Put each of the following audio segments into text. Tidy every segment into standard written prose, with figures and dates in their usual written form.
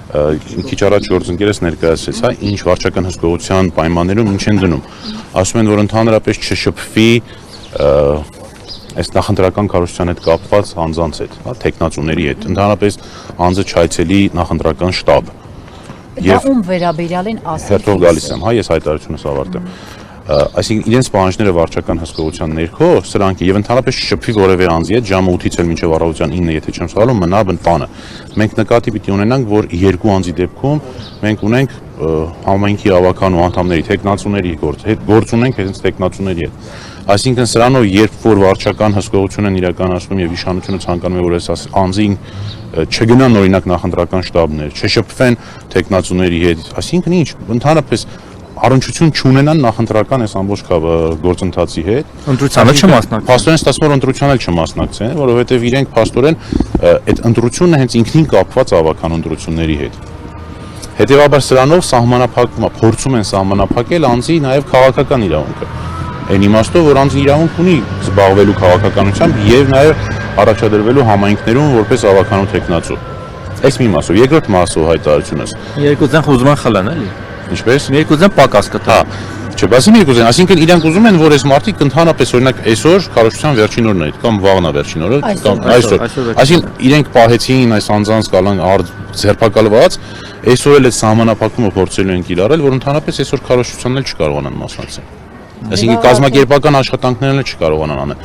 քիչ առաջ գործընկերս ներկայացրեց, հա, ինչ վարչական հսկողության պայմաններում ինչ են դնում։ Ասում են, որ ընդհանրապես չշփվի այս նախընտրական կառույցության հետ կապված անձանց հետ, հա, տեխնացուների հետ, ընդհանրապես անձը չայցելի նախընտրական շտաբ։ Եվ ում վերաբերյալ են ասել։ Հերթով գալիս եմ, հա, ես հայտարարությունս ավարտեմ։ Այսինքն իրենց պահանջները վարչական հսկողության ներքո սրանք եւ ընդհանրապես շփվի որևէ անձի հետ ժամը 8-ից էլ մինչեւ առավոտյան 9, եթե չեմ սխալվում, մնա բանը։ Մենք նկատի պիտի ունենանք, որ երկու անձի դեպքում մենք ունենք համայնքի ավականու անդամների տեխնացուների գործ ունենք հենց տեխնացուների հետ։ Այսինքն սրանով երբ որ վարչական հսկողություն են իրականացնում եւ իշխանությունը ցանկանում է որ այս անձին չգնան օրինակ նախընտրական շտաբներ, չշփվեն տեխնացուների հետ, այսինքն ինչ ընդհանրապես առնչություն չունենան նախընտրական այս ամբողջ գործընթացի հետ։ Ընտրությանը չմասնակցեն։ Փաստորեն ստացվում որ ընտրությանը էլ չմասնակցեն, որովհետեւ իրենք փաստորեն այդ ընտրությունը հենց ինքնին կապված ավական ընտրությունների հետ։ Հետևաբար սրանով սահմանափակումը փորձում են սահմանափակել անձի նաև քաղաքական իրավունքը։ Այն իմաստով որ անձը իրավունք ունի զբաղվելու քաղաքականությամբ եւ նաև առաջադրվելու համայնքներում որպես ավականու տեխնացու։ Այս մի մասով, երկրորդ մասով հայտարարությունս։ Երկուսն ուզում են խլան էլի։ Ինչպես? Երկուսն պակաս կտա։ Չբասի երկուսն, այսինքն իրենք ուզում են որ այս մարդիկ ընդհանրապես օրինակ այսօր կառավարության վերջին օրն է կամ վաղնա վերջին օրը կամ այսօր։ Այսինքն իրենք պահեցին այս անձանց կալան ձերբակալված, այսօր էլ այդ սահմանափակումը փորձելու են կիրառել, որ ընդհանրապես այսօր կառավարությանն էլ չկարողանան մասնակցել։ Այսինքն կազմակերպական աշխատանքներն էլ չկարողանան անել։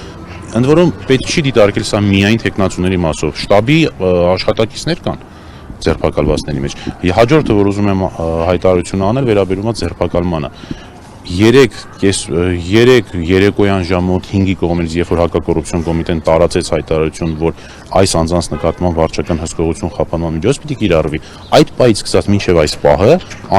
Ընդ որում պետք չի դիտարկել սա միայն տեխնացուների մասով, շտաբի աշխատակիցներ կան ձերբակալվածների մեջ։ Հաջորդը որ ուզում եմ հայտարարություն անել վերաբերում է ձերբակալմանը։ 3 երեկոյան ժամը 5-ի կողմից երբ որ հակակոռուպցիոն կոմիտեն տարածեց հայտարարություն, որ այս անձանց նկատմամբ վարչական հսկողություն խափանման միջոց պիտի կիրառվի, այդ պահից սկսած մինչև այս պահը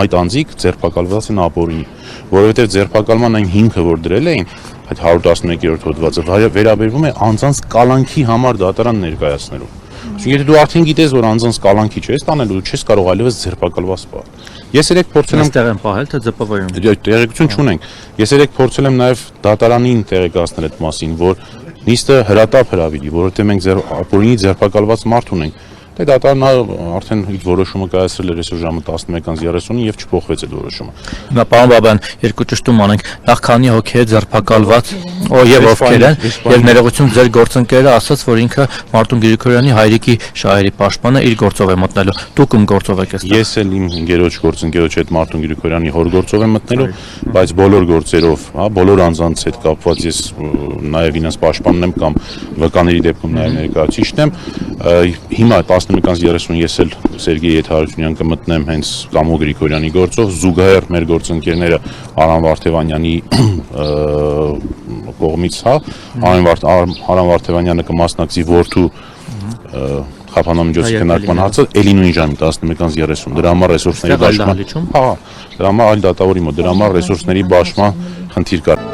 այդ անձիկ ձերբակալված են ապօրինի, որովհետև ձերբակալման այն հիմքը որ դրել էին այդ 111-րդ հոդվածը վերաբերվում է անձանց կալանքի համար դատարան ներկայացնելու։ Եթե դու արդեն գիտես որ անձանց կալանքի չես տանելու, չես կարող այլևս ձերբակալված պահել։ Ես երեք փորձել եմ տեղեն պահել թե ԶՊՎ-ում։ Տեղեկություն չունենք։ Ես երեք փորձել եմ նաև դատարանին տեղեկացնել այդ մասին, որ նիստը հրատապ հրավիրի, որովհետև մենք ապօրինի ձերբակալված մարդ ունենք։ Դե դատարանը արդեն իր որոշումը կայացրել էր այսօր ժամը 11:30-ին եւ չփոխվեց այդ որոշումը։ Հիմա պարոն Բաբայան, երկու ճշտում անենք, նախ քանի հոգի է ձերբակալված, եւ ովքեր են, եւ ներողություն ձեր գործընկերը ասաց, որ ինքը Մարտուն Գրիգորյանի հայրիկի շահերի պաշտպանը իր գործով է մտնելու։ Դուք ում գործով եք այստեղ։ Ես էլ իմ ընկերոջ գործընկերոջ հետ Մարտուն Գրիգորյանի հոր գործով եմ մտնելու, բայց բոլոր գործերով, հա, բոլոր անձանց հետ կապված ես նաեւ ինձ պաշտպանն եմ կամ վկաների դեպքում նաեւ ներկայացուցիչն եմ։ Հիմա 11:30 ես էլ Սերգեյ Եթարությունյան կմտնեմ հենց Կամո Գրիգորյանի գործով, զուգահեռ մեր գործընկերները Արամ Վարդևանյանի կողմից, հա, Արամ Վարդևանյանը կմասնակցի որդու խափանամիջոցի քննարկման հարցը էլի նույն ժամի 11:30 դրա համար ռեսուրսների բաշխման, հա, դրա համար այլ դատավորի մոտ դրա համար ռեսուրսների բաշխման խնդիր կա։